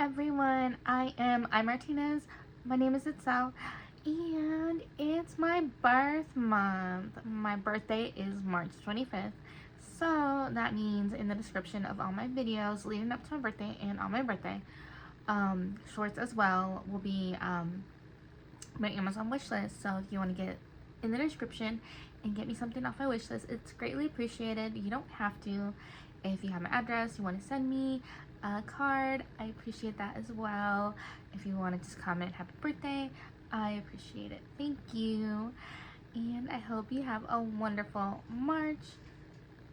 everyone, I'm Martinez. My name is Itzell, and it's my birth month. My birthday is March 25th, so that means in the description of all my videos leading up to my birthday and on my birthday, shorts as well, will be my Amazon wish list. So if you want to get in the description and get me something off my wish list, it's greatly appreciated. You don't have to. If you have my address, you want to send me a card, I appreciate that as well. If you want to just comment happy birthday, I appreciate it. Thank you. And I hope you have a wonderful March.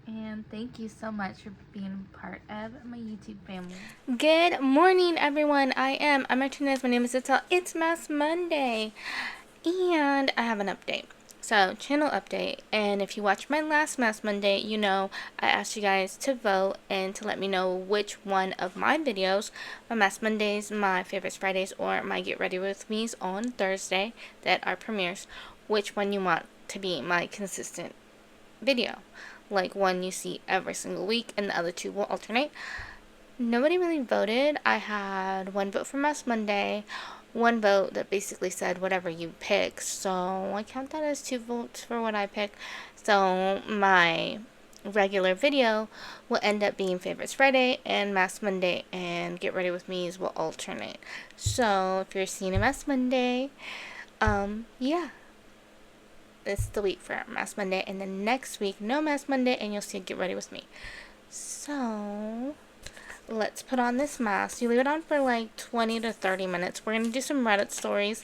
And thank you so much for being part of my YouTube family. Good morning, everyone. I'm Martinez. My name is Itzell. It's Mass Monday. And I have an update. So, channel update. And if you watched my last Mass Monday, you know I asked you guys to vote and to let me know which one of my videos, my Mass Mondays, my Favorites Fridays, or my Get Ready With Me's on Thursday that are premieres, which one you want to be my consistent video. Like one you see every single week and the other two will alternate. Nobody really voted. I had one vote for Mass Monday, one vote that basically said whatever you pick, so I count that as 2 votes for what I pick. So my regular video will end up being Favorites Friday, and Mass Monday and Get Ready With Me's will alternate. So if you're seeing a Mass Monday, yeah, it's the week for Mass Monday, and then next week no Mass Monday and you'll see Get Ready With Me. So let's put on this mask. You leave it on for like 20 to 30 minutes. We're going to do some Reddit stories.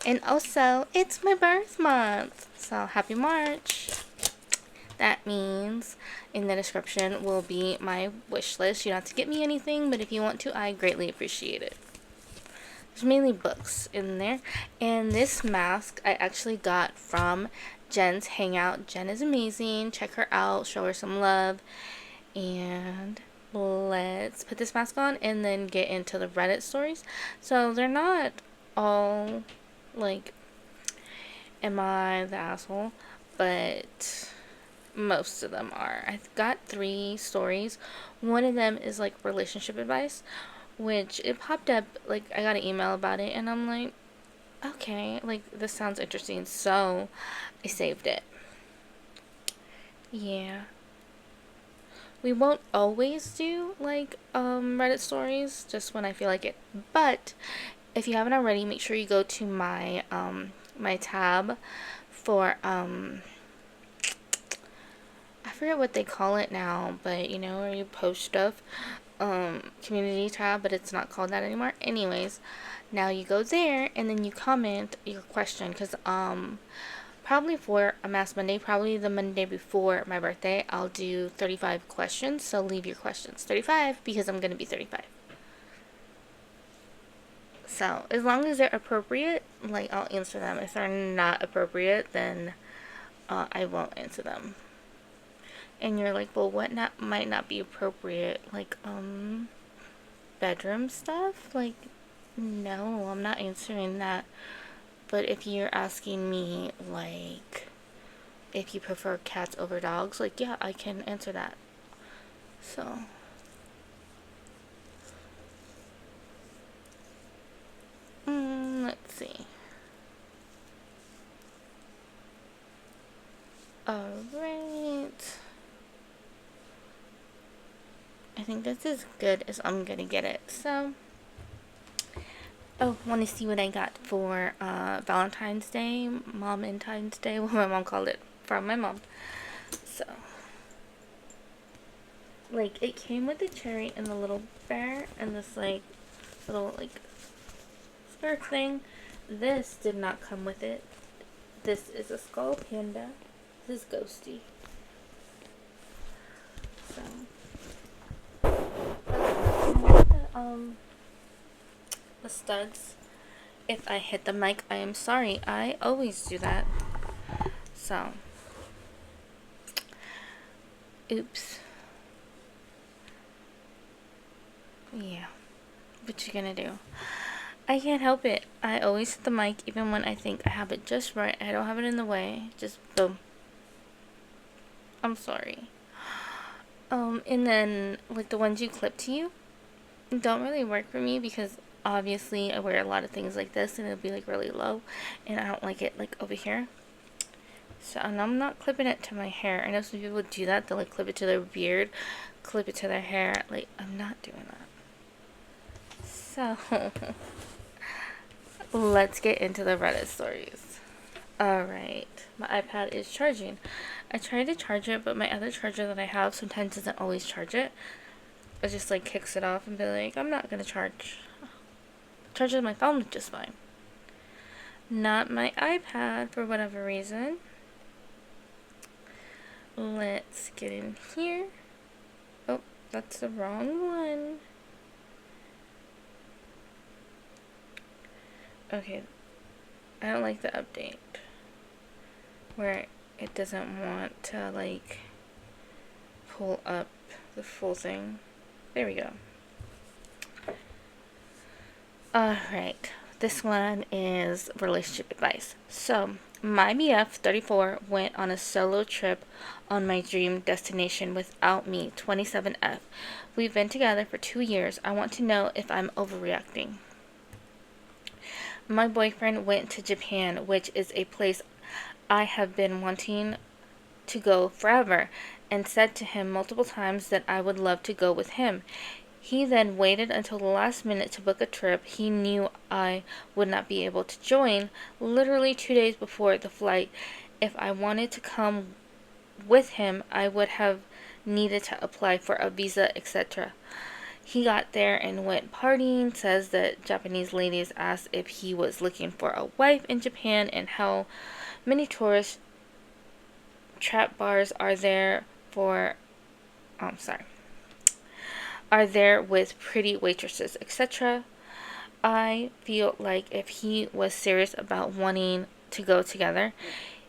And also, it's my birth month. So, happy March. That means in the description will be my wish list. You don't have to get me anything, but if you want to, I greatly appreciate it. There's mainly books in there. And this mask I actually got from Jen's Hangout. Jen is amazing. Check her out. Show her some love. And let's put this mask on and then get into the Reddit stories. So they're not all like, am I the asshole? But most of them are. I've got 3 stories. One of them is like relationship advice, which it popped up, like I got an email about it and I'm like, okay, like this sounds interesting, so I saved it. Yeah. We won't always do like Reddit stories, just when I feel like it. But if you haven't already, make sure you go to my my tab for I forget what they call it now, but you know where you post stuff, community tab, but it's not called that anymore. Anyways, now you go there and then you comment your question, because probably for a Mass Monday, probably the Monday before my birthday, I'll do 35 questions. So leave your questions 35 because I'm going to be 35. So as long as they're appropriate, like I'll answer them. If they're not appropriate, then I won't answer them. And you're like, well, what might not be appropriate? Like bedroom stuff? Like, no, I'm not answering that. But if you're asking me, like, if you prefer cats over dogs, like, yeah, I can answer that. So, let's see. Alright. I think that's as good as I'm gonna get it. So, oh, want to see what I got for Valentine's Day, Mom-and-Tine's Day, what my mom called it, from my mom. So, like, it came with the cherry and the little bear and this, like, little, like, skirt thing. This did not come with it. This is a skull panda. This is Ghosty. So, the studs. If I hit the mic, I am sorry. I always do that. So, oops. Yeah. What you gonna do? I can't help it. I always hit the mic even when I think I have it just right. I don't have it in the way. Just boom. I'm sorry. And then, like the ones you clip to you, don't really work for me because obviously I wear a lot of things like this and it'll be like really low and I don't like it like over here. So, and I'm not clipping it to my hair. I know some people do that. They'll like clip it to their beard, clip it to their hair. Like, I'm not doing that. So, let's get into the Reddit stories. Alright, my iPad is charging. I tried to charge it, but my other charger that I have sometimes doesn't always charge it. It just like kicks it off and be like, I'm not gonna charge. Charges my phone just fine. Not my iPad for whatever reason. Let's get in here. Oh, that's the wrong one. Okay, I don't like the update where it doesn't want to like pull up the full thing. There we go. Alright, this one is relationship advice. So, my BF 34 went on a solo trip on my dream destination without me, 27F. We've been together for 2 years. I want to know if I'm overreacting. My boyfriend went to Japan, which is a place I have been wanting to go forever, and said to him multiple times that I would love to go with him. He then waited until the last minute to book a trip he knew I would not be able to join, literally 2 days before the flight. If I wanted to come with him, I would have needed to apply for a visa, etc. He got there and went partying, says that Japanese ladies asked if he was looking for a wife in Japan and how many tourist trap bars are there are there with pretty waitresses, etc. I feel like if he was serious about wanting to go together,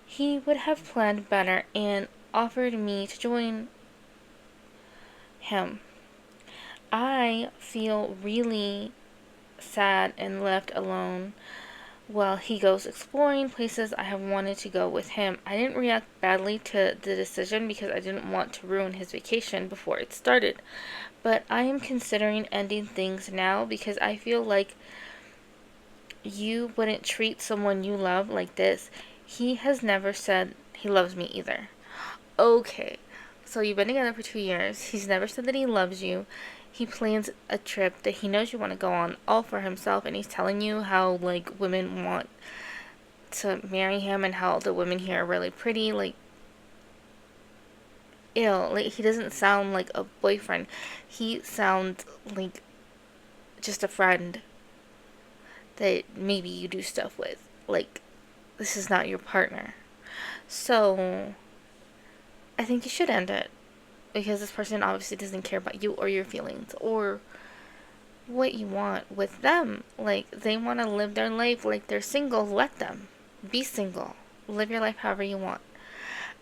he would have planned better and offered me to join him. I feel really sad and left alone while he goes exploring places I have wanted to go with him. I didn't react badly to the decision because I didn't want to ruin his vacation before it started. But I am considering ending things now because I feel like you wouldn't treat someone you love like this. He has never said he loves me either. Okay, so you've been together for 2 years. He's never said that he loves you. He plans a trip that he knows you want to go on all for himself, and he's telling you how like women want to marry him and how the women here are really pretty. Like, ew, like he doesn't sound like a boyfriend. He sounds like just a friend that maybe you do stuff with. Like, this is not your partner. So, I think you should end it. Because this person obviously doesn't care about you or your feelings or what you want with them. Like, they want to live their life like they're single. Let them be single. Live your life however you want.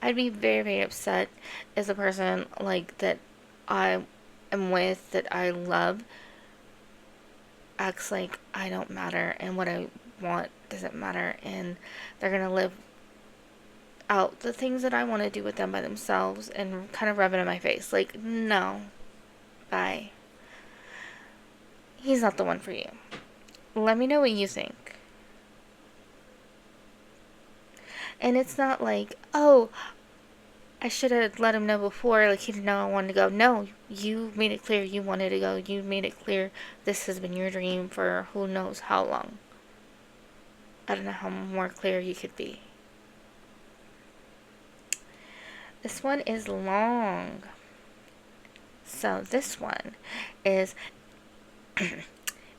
I'd be very, very upset as a person like that I am with, that I love, acts like I don't matter and what I want doesn't matter, and they're gonna live out the things that I want to do with them by themselves and kind of rub it in my face. Like, no. Bye. He's not the one for you. Let me know what you think. And it's not like, oh, I should have let him know before, like he didn't know I wanted to go. No, you made it clear you wanted to go. You made it clear this has been your dream for who knows how long. I don't know how more clear you could be. This one is long. So this one is,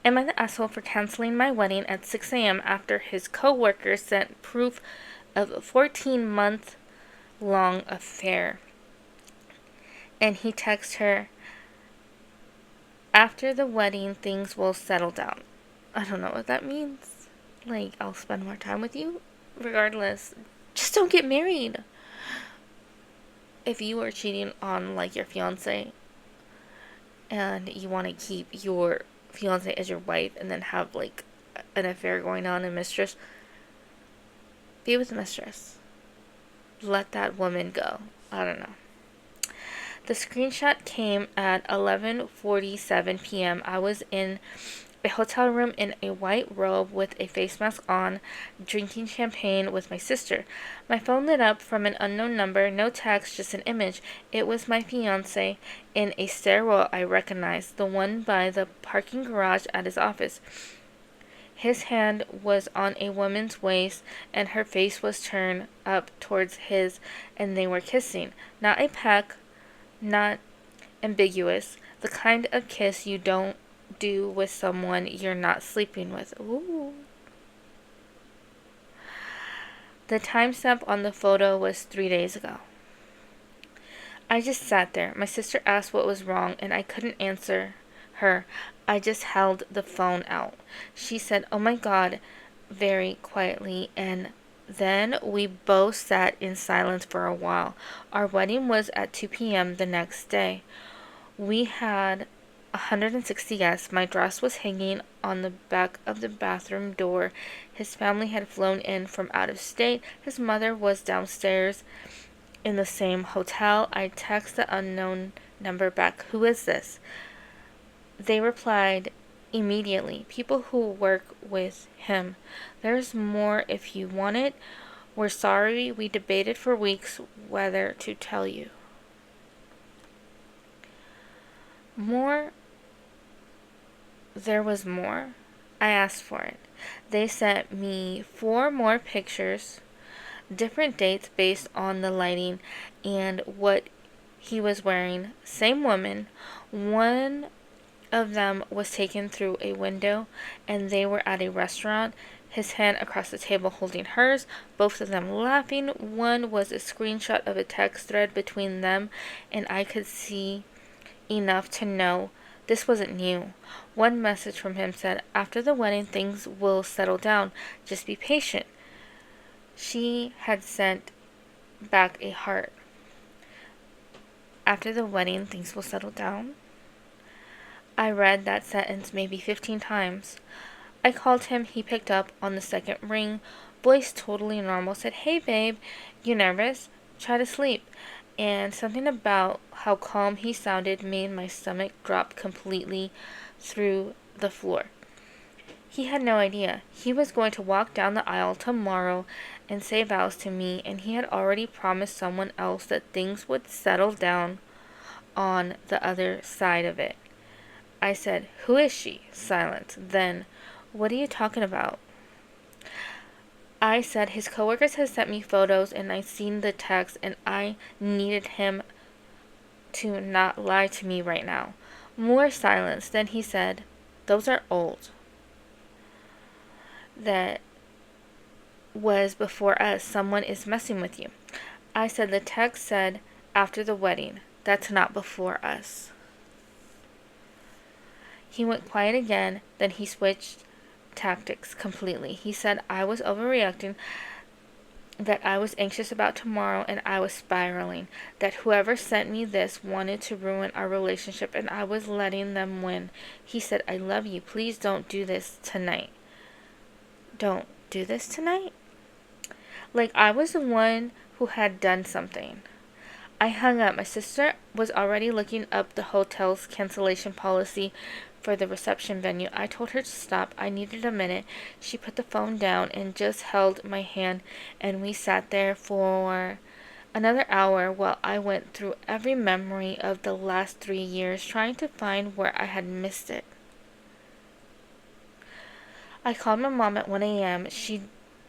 am I the asshole for canceling my wedding at 6 a.m. after his co-worker sent proof of a 14-month long affair? And he texted her, after the wedding things will settle down. I don't know what that means. Like, I'll spend more time with you? Regardless, just don't get married. If you are cheating on like your fiance and you want to keep your fiance as your wife and then have like an affair going on, a mistress, be with the mistress. Let that woman go. I don't know. The screenshot came at 11:47 p.m. I was in a hotel room in a white robe with a face mask on, drinking champagne with my sister. My phone lit up from an unknown number, no text, just an image. It was my fiancé in a stairwell I recognized, the one by the parking garage at his office. His hand was on a woman's waist, and her face was turned up towards his, and they were kissing. Not a peck, not ambiguous, the kind of kiss you don't do with someone you're not sleeping with. Ooh. The timestamp on the photo was 3 days ago. I just sat there. My sister asked what was wrong, and I couldn't answer her. I just held the phone out. She said, "Oh my God," very quietly, and then we both sat in silence for a while. Our wedding was at 2 p.m. the next day. We had 160 guests. My dress was hanging on the back of the bathroom door. His family had flown in from out of state. His mother was downstairs in the same hotel. I texted the unknown number back, "Who is this?" They replied immediately, "People who work with him. There's more if you want it. We're sorry. We debated for weeks whether to tell you." More. There was more. I asked for it. They sent me 4 more pictures, different dates based on the lighting and what he was wearing. Same woman. One of them was taken through a window, and they were at a restaurant, his hand across the table holding hers, both of them laughing. One was a screenshot of a text thread between them, and I could see enough to know this wasn't new. One message from him said, "After the wedding, things will settle down. Just be patient." She had sent back a heart. "After the wedding, things will settle down." I read that sentence maybe 15 times. I called him. He picked up on the second ring. Voice totally normal. Said, "Hey babe, you nervous? Try to sleep." And something about how calm he sounded made my stomach drop completely through the floor. He had no idea. He was going to walk down the aisle tomorrow and say vows to me, and he had already promised someone else that things would settle down on the other side of it. I said, "Who is she?" Silence. Then, "What are you talking about?" I said, "His coworkers had sent me photos, and I seen the text, and I needed him to not lie to me right now." More silence. Then he said, "Those are old. That was before us. Someone is messing with you." I said, "The text said after the wedding. That's not before us." He went quiet again. Then he switched tactics completely. He said I was overreacting, that I was anxious about tomorrow, and I was spiraling, that whoever sent me this wanted to ruin our relationship, and I was letting them win. He said, "I love you. Please don't do this tonight." Don't do this tonight? Like I was the one who had done something. I hung up. My sister was already looking up the hotel's cancellation policy for the reception venue. I told her to stop. I needed a minute. She put the phone down and just held my hand, and we sat there for another hour while I went through every memory of the last 3 years, trying to find where I had missed it. I called my mom at 1 a.m. She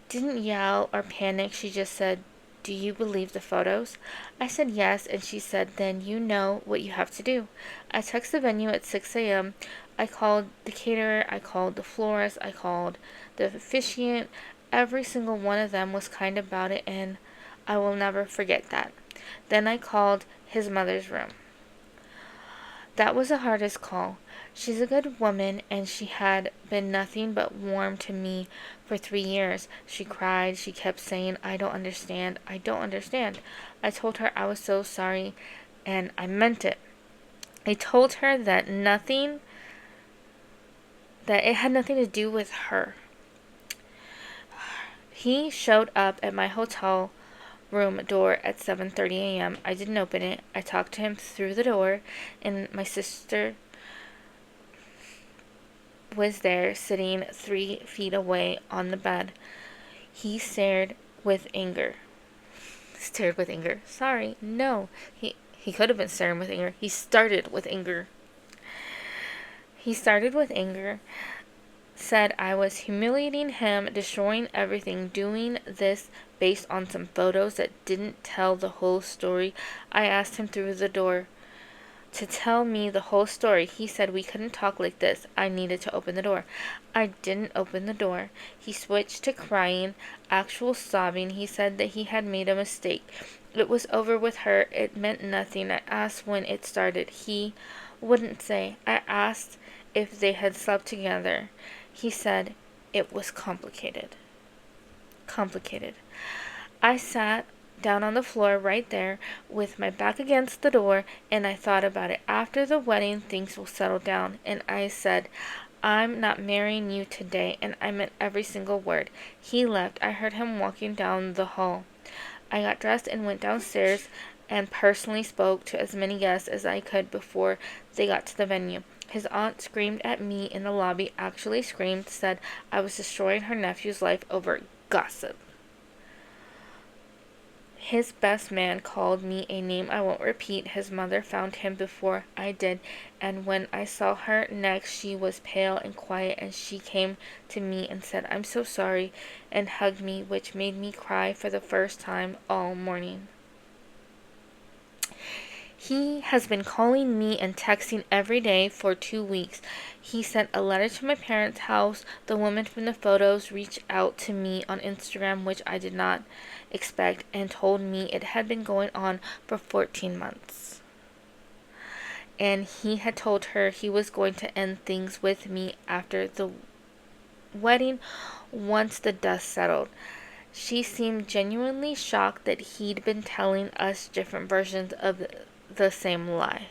didn't yell or panic. She just said, "Do you believe the photos?" I said yes, and she said, "Then you know what you have to do." I texted the venue at 6 a.m. I called the caterer, I called the florist, I called the officiant. Every single one of them was kind about it, and I will never forget that. Then I called his mother's room. That was the hardest call. She's a good woman, and she had been nothing but warm to me for 3 years. She cried. She kept saying, "I don't understand. I don't understand." I told her I was so sorry, and I meant it. I told her that it had nothing to do with her. He showed up at my hotel room door at 7:30 a.m. I didn't open it. I talked to him through the door, and my sister was there sitting 3 feet away on the bed. He stared with anger. Stared with anger. Sorry, no. He could have been staring with anger. He started with anger. He started with anger, said I was humiliating him, destroying everything, doing this based on some photos that didn't tell the whole story. I asked him through the door to tell me the whole story. He said we couldn't talk like this. I needed to open the door. I didn't open the door. He switched to crying, actual sobbing. He said that he had made a mistake. It was over with her. It meant nothing. I asked when it started. He wouldn't say. I asked if they had slept together. He said it was complicated. Complicated. I sat down on the floor right there with my back against the door, and I thought about it. After the wedding, things will settle down. And I said, I'm not marrying you today, and I meant every single word. He left. I heard him walking down the hall. I got dressed and went downstairs and personally spoke to as many guests as I could before they got to the venue. His aunt screamed at me in the lobby, actually screamed, said I was destroying her nephew's life over gossip. His best man called me a name I won't repeat. His mother found him before I did, and when I saw her next, she was pale and quiet, and she came to me and said, I'm so sorry, and hugged me, which made me cry for the first time all morning. He has been calling me and texting every day for 2 weeks. He sent a letter to my parents' house. The woman from the photos reached out to me on Instagram, which I did not expect, and told me it had been going on for 14 months. And he had told her he was going to end things with me after the wedding once the dust settled. She seemed genuinely shocked that he'd been telling us different versions of the same lie.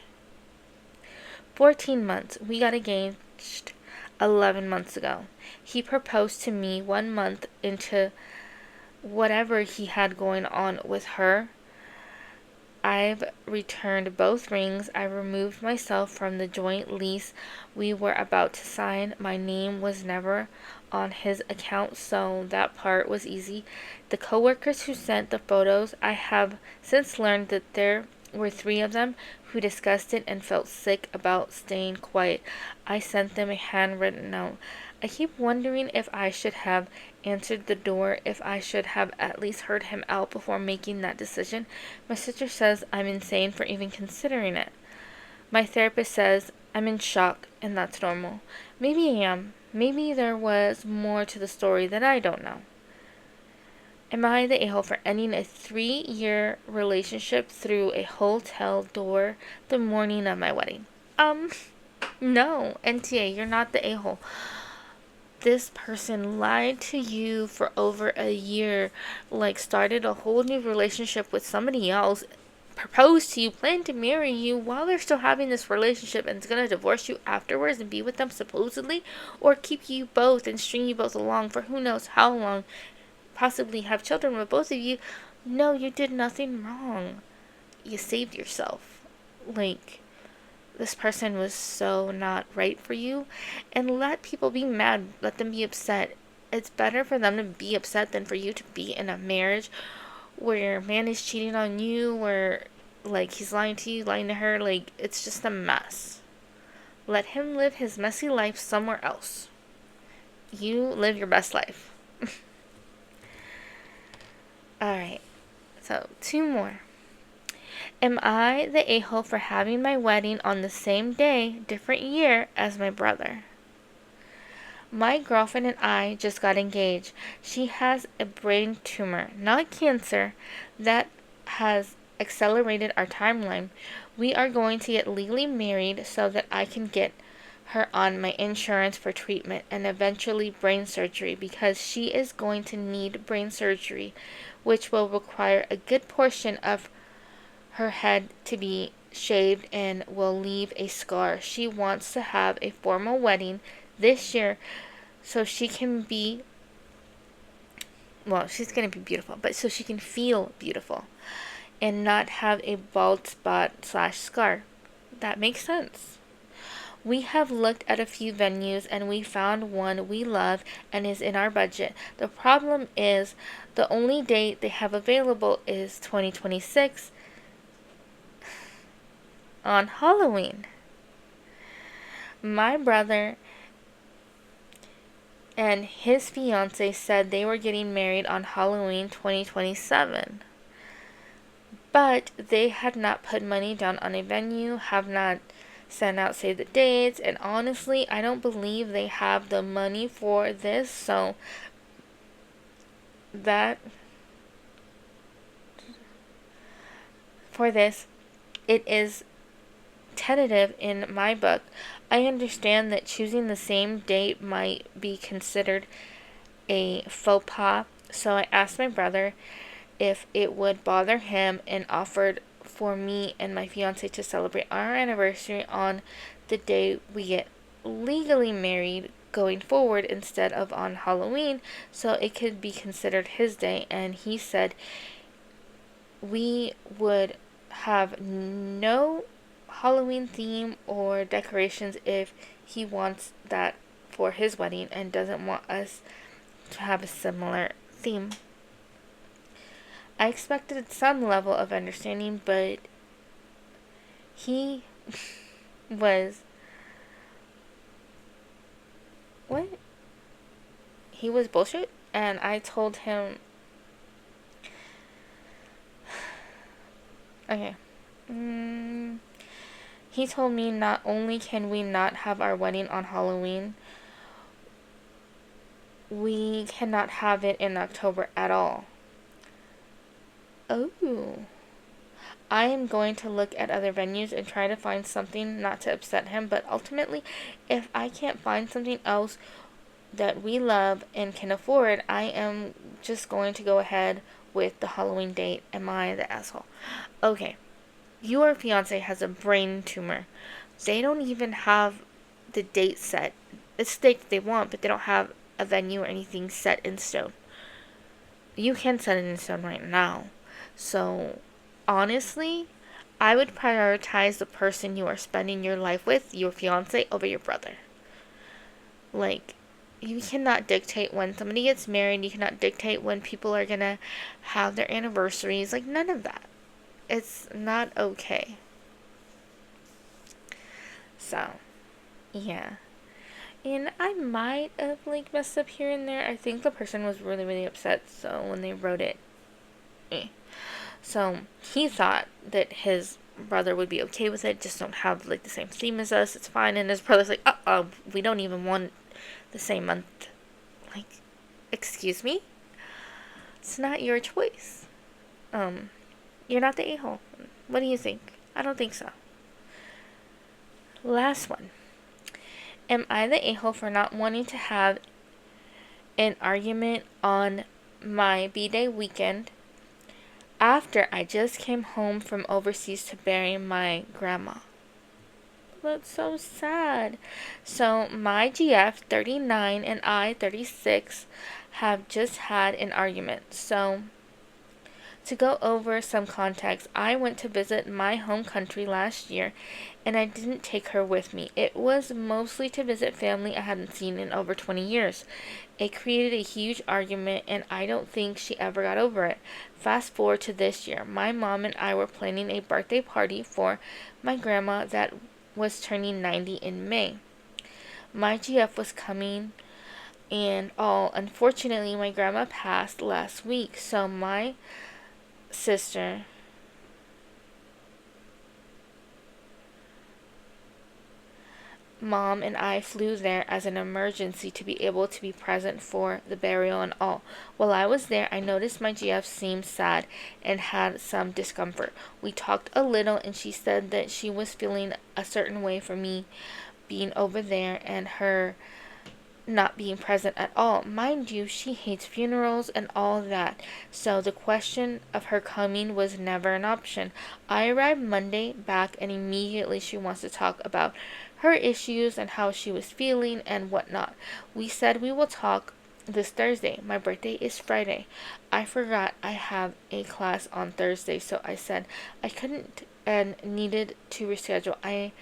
14 months. We got engaged 11 months ago. He proposed to me 1 month into whatever he had going on with her. I've returned both rings. I removed myself from the joint lease we were about to sign. My name was never on his account, so that part was easy. The coworkers who sent the photos, I have since learned that there were 3 of them who discussed it and felt sick about staying quiet. I sent them a handwritten note. I keep wondering if I should have answered the door, if I should have at least heard him out before making that decision. My sister says I'm insane for even considering it. My therapist says I'm in shock, and that's normal. Maybe I am. Maybe there was more to the story that I don't know. Am I the a-hole for ending a 3-year relationship through a hotel door the morning of my wedding? No, NTA, you're not the a-hole. This person lied to you for over a year, started a whole new relationship with somebody else, proposed to you, planned to marry you while they're still having this relationship, and is going to divorce you afterwards and be with them supposedly, or keep you both and string you both along for who knows how long, possibly have children with both of you. No, you did nothing wrong. You saved yourself. This person was so not right for you, and let people be mad, let them be upset. It's better for them to be upset than for you to be in a marriage where your man is cheating on you, where he's lying to you, lying to her. It's just a mess. Let him live his messy life somewhere else. You live your best life. Alright, so 2 more. Am I the a-hole for having my wedding on the same day, different year, as my brother? My girlfriend and I just got engaged. She has a brain tumor, not cancer, that has accelerated our timeline. We are going to get legally married so that I can get her on my insurance for treatment and eventually brain surgery, because she is going to need brain surgery, which will require a good portion of her head to be shaved and will leave a scar. She wants to have a formal wedding this year so she can be well, she's going to be beautiful, but so she can feel beautiful and not have a bald spot / scar. That makes sense. We have looked at a few venues and we found one we love and is in our budget. The problem is the only date they have available is 2026 on Halloween. My brother and his fiance said they were getting married on Halloween 2027. But they had not put money down on a venue, have not sent out save the dates, and honestly, I don't believe they have the money for this, so that for this, it is tentative in my book. I understand that choosing the same date might be considered a faux pas, so I asked my brother if it would bother him and offered for me and my fiance to celebrate our anniversary on the day we get legally married going forward instead of on Halloween, so it could be considered his day. And he said we would have no Halloween theme or decorations if he wants that for his wedding and doesn't want us to have a similar theme. I expected some level of understanding, but he was what? He was bullshit, and I told him okay. He told me not only can we not have our wedding on Halloween, we cannot have it in October at all. Oh. I am going to look at other venues and try to find something not to upset him, but ultimately, if I can't find something else that we love and can afford, I am just going to go ahead with the Halloween date. Am I the asshole? Okay. Your fiance has a brain tumor. They don't even have the date set. It's the date they want, but they don't have a venue or anything set in stone. You can set it in stone right now. So, honestly, I would prioritize the person you are spending your life with, your fiance, over your brother. Like, you cannot dictate when somebody gets married. You cannot dictate when people are going to have their anniversaries. Like, none of that. It's not okay. So, yeah. And I might have, messed up here and there. I think the person was really, really upset, so when they wrote it, So, he thought that his brother would be okay with it, just don't have, the same theme as us, it's fine, and his brother's like, we don't even want the same month. Excuse me? It's not your choice. You're not the a-hole. What do you think? I don't think so. Last one. Am I the a-hole for not wanting to have an argument on my B-Day weekend after I just came home from overseas to bury my grandma? That's so sad. So, my GF, 39, and I, 36, have just had an argument. So, to go over some context, I went to visit my home country last year, and I didn't take her with me. It was mostly to visit family I hadn't seen in over 20 years. It created a huge argument, and I don't think she ever got over it. Fast forward to this year. My mom and I were planning a birthday party for my grandma that was turning 90 in May. My GF was coming and all. Unfortunately, my grandma passed last week, so my sister mom and I flew there as an emergency to be able to be present for the burial and all. While I was there, I noticed my GF seemed sad and had some discomfort. We talked a little and she said that she was feeling a certain way for me being over there and her not being present at all. Mind you, she hates funerals and all that, so the question of her coming was never an option. I arrived Monday back and immediately she wants to talk about her issues and how she was feeling and whatnot. We said we will talk this Thursday. My birthday is Friday. I forgot I have a class on Thursday, so I said I couldn't and needed to reschedule. I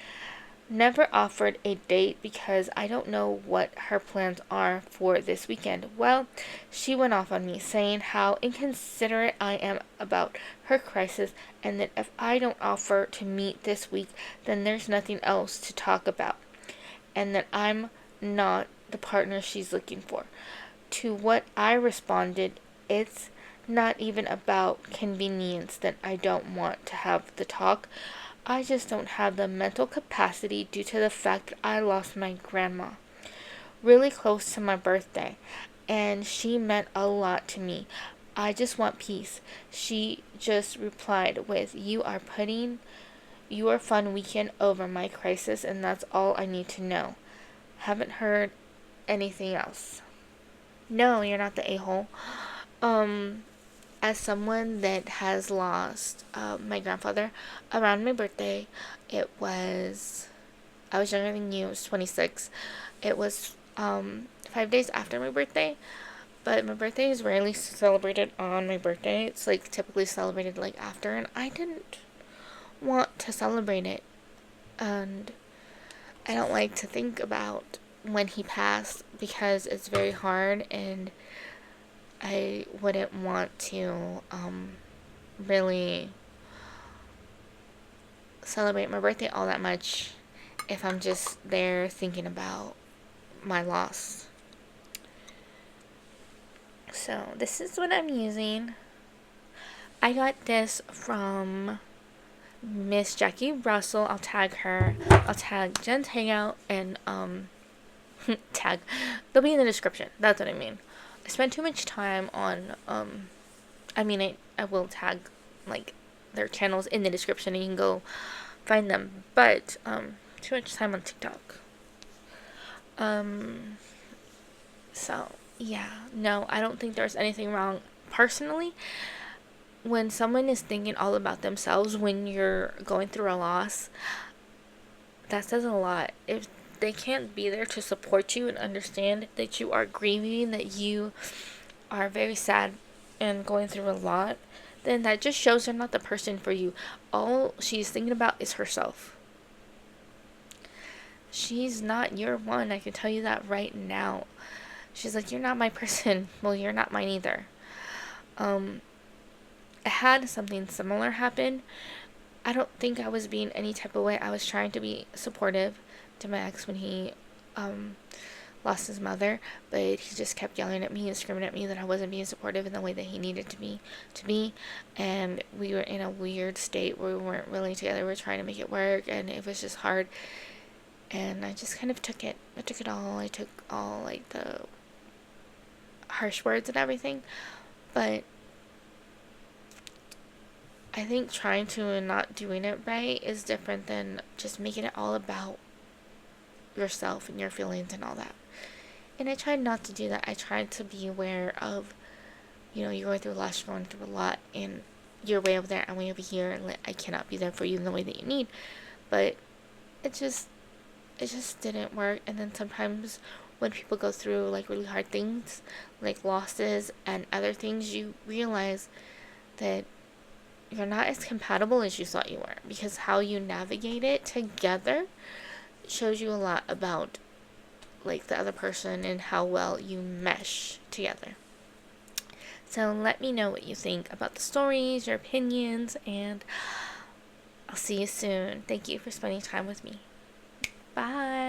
never offered a date because I don't know what her plans are for this weekend. Well, she went off on me, saying how inconsiderate I am about her crisis, and that if I don't offer to meet this week, then there's nothing else to talk about, and that I'm not the partner she's looking for. To what I responded, it's not even about convenience that I don't want to have the talk. I just don't have the mental capacity due to the fact that I lost my grandma really close to my birthday, and she meant a lot to me. I just want peace. She just replied with, "You are putting your fun weekend over my crisis, and that's all I need to know." Haven't heard anything else. No, you're not the a-hole. As someone that has lost my grandfather around my birthday, I was younger than you, I was 26. It was 5 days after my birthday, but my birthday is rarely celebrated on my birthday. It's like typically celebrated like after, and I didn't want to celebrate it. And I don't like to think about when he passed because it's very hard, and I wouldn't want to really celebrate my birthday all that much if I'm just there thinking about my loss. So this is what I'm using. I got this from Miss Jackie Russell. I'll tag her. I'll tag Jen's Hangout and tag. They'll be in the description. That's what I mean. I spent too much time on I will tag like their channels in the description and you can go find them. But too much time on TikTok. So yeah, no, I don't think there's anything wrong personally. When someone is thinking all about themselves when you're going through a loss, that says a lot. If they can't be there to support you and understand that you are grieving, that you are very sad and going through a lot, then that just shows they're not the person for you. All she's thinking about is herself. She's not your one, I can tell you that right now. She's like, "You're not my person." Well, you're not mine either. I had something similar happen. I don't think I was being any type of way. I was trying to be supportive to my ex when he lost his mother, but he just kept yelling at me and screaming at me that I wasn't being supportive in the way that he needed to be, and we were in a weird state where we weren't really together. We were trying to make it work, and it was just hard, and I just kind of took it. I took all like the harsh words and everything, but I think trying to and not doing it right is different than just making it all about yourself and your feelings and all that. And I tried not to do that. I tried to be aware of, you're going through a lot, you're going through a lot, and you're way over there, I'm way over here, and I cannot be there for you in the way that you need. But it just didn't work. And then sometimes when people go through like really hard things, like losses and other things, you realize that you're not as compatible as you thought you were, because how you navigate it together shows you a lot about like the other person and how well you mesh together. So let me know what you think about the stories, your opinions, and I'll see you soon. Thank you for spending time with me. Bye.